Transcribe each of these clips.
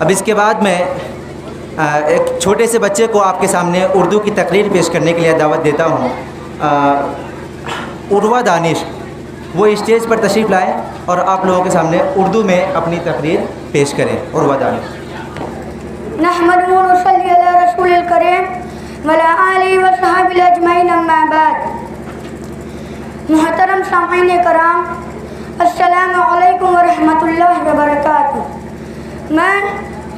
اب اس کے بعد میں ایک چھوٹے سے بچے کو آپ کے سامنے اردو کی تقریر پیش کرنے کے لیے دعوت دیتا ہوں. عروہ دانش وہ اسٹیج پر تشریف لائیں اور آپ لوگوں کے سامنے اردو میں اپنی تقریر پیش کریں. عروہ دانش. نحمد و نصلی علی رسول الکریم وعلی آلہ و صحبہ اجمعین اما بعد. محترم سامعین کرام، السلام علیکم ورحمۃ اللہ وبرکاتہ. میں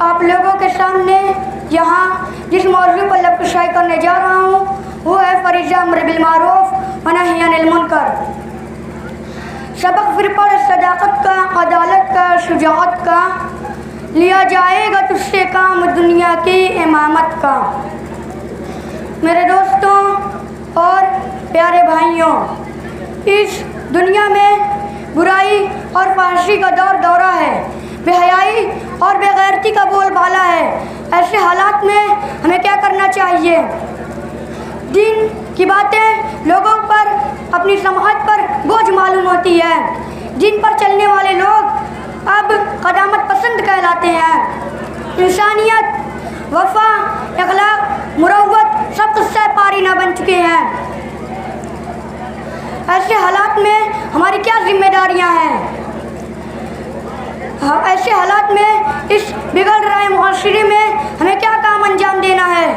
آپ لوگوں کے سامنے یہاں جس موضوع پر لب کشائی کرنے جا رہا ہوں وہ ہے فریضہ امر بالمعروف و نہی عن المنکر. سبق پھر پر صداقت کا، عدالت کا، شجاعت کا، لیا جائے گا تجھ سے کام دنیا کی امامت کا. میرے دوستوں اور پیارے بھائیوں، اس دنیا میں برائی اور فحشی کا دورہ ہے، بے حیائی اور بے غیرتی کا بول بالا ہے. ایسے حالات میں ہمیں کیا کرنا چاہیے؟ دین کی باتیں لوگوں پر، اپنی سماعت پر بوجھ معلوم ہوتی ہے. دین پر چلنے والے لوگ اب قدامت پسند کہلاتے ہیں. انسانیت، وفا، اخلاق، مروت سب قصہ پاری نہ بن چکے ہیں. ایسے حالات میں ہماری کیا ذمہ داریاں ہیں؟ ایسے حالات میں اس بگڑ رہے معاشرے میں ہمیں کیا کام انجام دینا ہے؟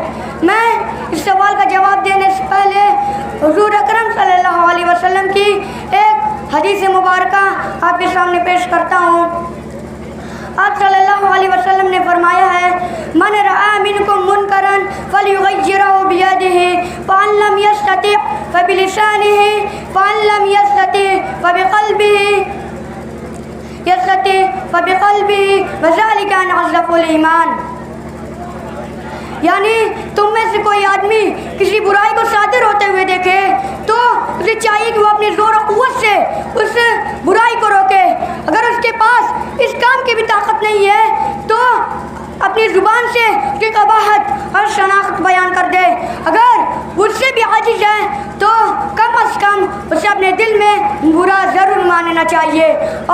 میں اس سوال کا جواب دینے سے پہلے حضور اکرم صلی اللہ علیہ وسلم کی ایک حدیث مبارکہ آپ کے سامنے پیش کرتا ہوں. آپ صلی اللہ علیہ وسلم نے فرمایا ہے، من رأى منکم منکرا فلیغیرہ بیدہ فإن لم یستطع فبلسانہ فإن لم یستطع فبقلبہ وذلک اضعف الایمان. یعنی تم میں سے کوئی آدمی کسی برائی کو صادر ہوتے ہوئے دیکھے تو اسے چاہیے کہ وہ اپنی زور و قوت سے اس برائی کو روکے. اگر اس کے پاس اس کام کی بھی طاقت نہیں ہے تو اپنی زبان سے اس کی قباحت اور شناخت بیان کر دے. اگر مجھ سے بھی عاجز ہے تو کم از کم اسے اپنے دل میں برا ضرور ماننا چاہیے.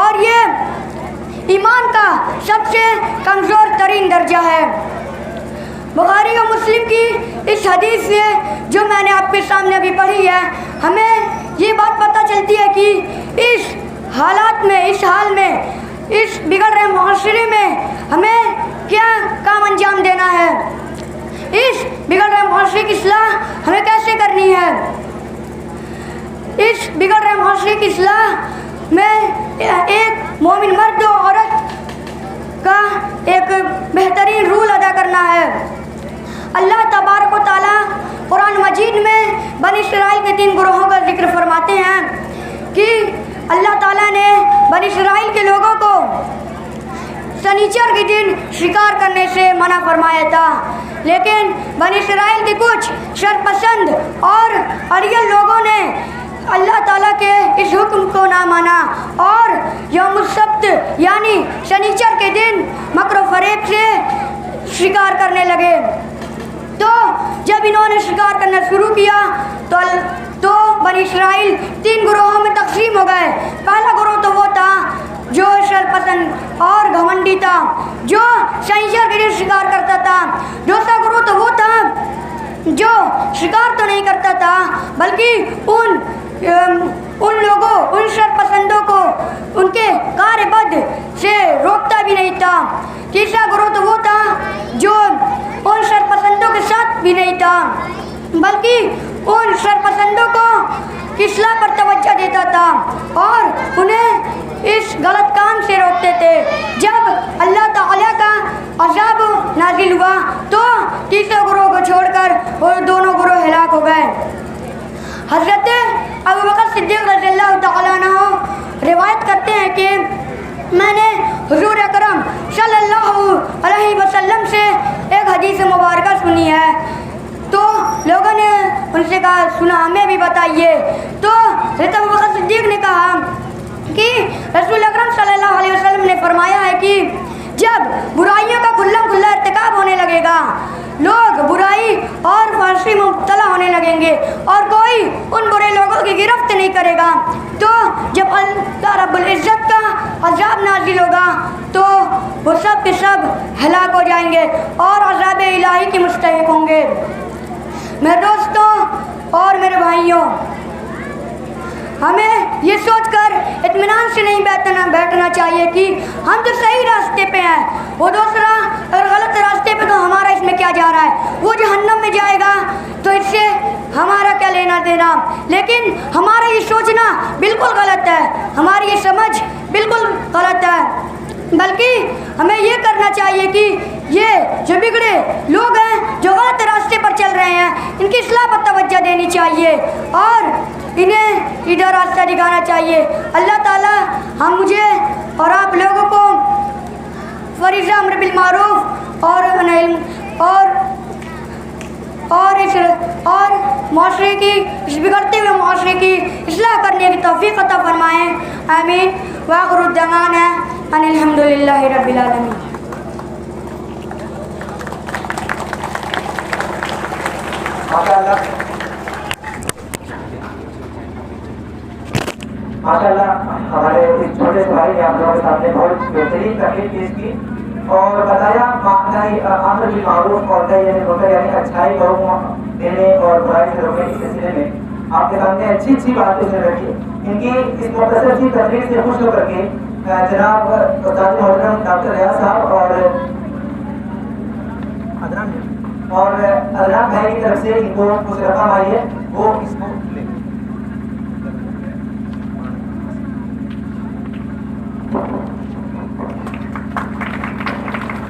اور یہ ایمان کا سب سے کمزور ترین درجہ ہے. بخاری و مسلم کی اس حدیث سے جو میں نے آپ کے سامنے ابھی پڑھی ہے، ہمیں یہ بات پتہ چلتی ہے کہ اس حالات میں، اس حال میں، اس بگڑ رہے معاشرے میں ہمیں کیا کام انجام دینا ہے. اس بگڑ رہے معاشرے کی اصلاح ہمیں کیسے کرنی ہے؟ اس بگڑ رہے معاشرے کی اصلاح میں ایک مومن مرد و عورت کا ایک بہترین رول ادا کرنا ہے. اللہ تبارک و تعالیٰ قرآن مجید میں بنی اسرائیل کے 3 گروہوں کا ذکر فرماتے ہیں کہ اللہ تعالیٰ نے بنی اسرائیل کے لوگوں کو سنیچر کے دن شکار کرنے سے منع فرمایا تھا، لیکن بنی اسرائیل کے کچھ شرپسند اور اڑیل لوگوں نے اللہ تعالیٰ کے اس حکم کو نہ مانا اور یوم السبت یعنی شنیچر کے دن مکر و فریب سے شکار کرنے لگے. تو جب انہوں نے شکار کرنا شروع کیا تو بنی اسرائیل 3 گروہوں میں تقسیم ہو گئے. پہلا گروہ تو وہ تھا جو شرپسند اور گھمنڈی تھا، جو شنیچر کے دن شکار کرتا تھا. دوسرا گروہ تو وہ تھا جو شکار تو نہیں کرتا تھا بلکہ ان لوگوں، ان شرپسندوں کو ان کے کار بد سے روکتا بھی نہیں تھا. تیسرا گروہ تو وہ تھا جو ان شرپسندوں کے ساتھ بھی نہیں تھا بلکہ ان شرپسندوں کو اصلاح پر توجہ دیتا تھا اور انہیں اس غلط کام سے روکتے تھے. جب اللہ تعالیٰ کا عذاب نازل ہوا تو تیسرے گروہ کو چھوڑ کر وہ دونوں گروہ ہلاک ہو گئے. حضرت ابوبکر صدیق رضی اللہ تعالیٰ عنہ روایت کرتے ہیں کہ میں نے حضور اکرم صلی اللہ علیہ وسلم سے ایک حدیث مبارکہ سنی ہے. تو لوگوں نے ان سے کہا سنا ہمیں بھی بتائیے. تو حضرت ابوبکر صدیق نے کہا کہ رسول اکرم صلی اللہ علیہ وسلم نے فرمایا ہے کہ جب برائیوں کا کھلا ارتکاب ہونے لگے گا گا, لوگ برائی اور فحشی میں مبتلا ہونے لگیں گے اور کوئی ان برے لوگوں کی گرفت نہیں کرے گا. تو جب اللہ رب العزت کا عذاب نازل ہوگا تو وہ سب کے سب ہلاک ہو جائیں گے اور عذاب الہی کے مستحق ہوں گے. میرے دوستوں اور میرے بھائیوں, ہمیں یہ سوچ کر اطمینان سے نہیں بیٹھنا چاہیے کہ ہم تو صحیح راستے پہ ہیں, وہ دوسرا اگر غلط راستے پہ تو ہمارا اس میں کیا جا رہا ہے, وہ جہنم میں جائے گا تو اس سے ہمارا کیا لینا دینا. لیکن ہمارا یہ سوچنا بالکل غلط ہے, ہماری یہ سمجھ بالکل غلط ہے, بلکہ ہمیں یہ کرنا چاہیے کہ یہ جو بگڑے لوگ ہیں جو غلط راستے پر چل رہے ہیں ان کی اصلاح پر توجہ دینی چاہیے اور انہیں سیدھا راستہ دکھانا چاہیے. اللہ تعالی ہم مجھے اور آپ لوگوں کو فریضہ امر بالمعروف اور معاشرے کی اس بگڑتے ہوئے معاشرے کی اصلاح کرنے کی توفیق عطا فرمائیں. آمین. وآخر الدعوانا ان الحمد للہ رب العالمین. ماشاءاللہ ہمارے اس چھوٹے سے بھائی نے آپ لوگوں کے سامنے بہت بہترین تقریر پیش کی اور بتایا امر بالمعروف اور یعنی اچھائی لوگوں دینے اور برائی سے روکنے کے سلسلے میں آپ کے سامنے اچھی اچھی باتیں سے رکھی. ان کی اس مختصر سی تقریر سے خوش ہو کر کے جناب استاد محترم ڈاکٹر ریاض صاحب اور ادنان بھائی کی طرف سے ان کو کچھ رقم آئی ہے, وہ اس کو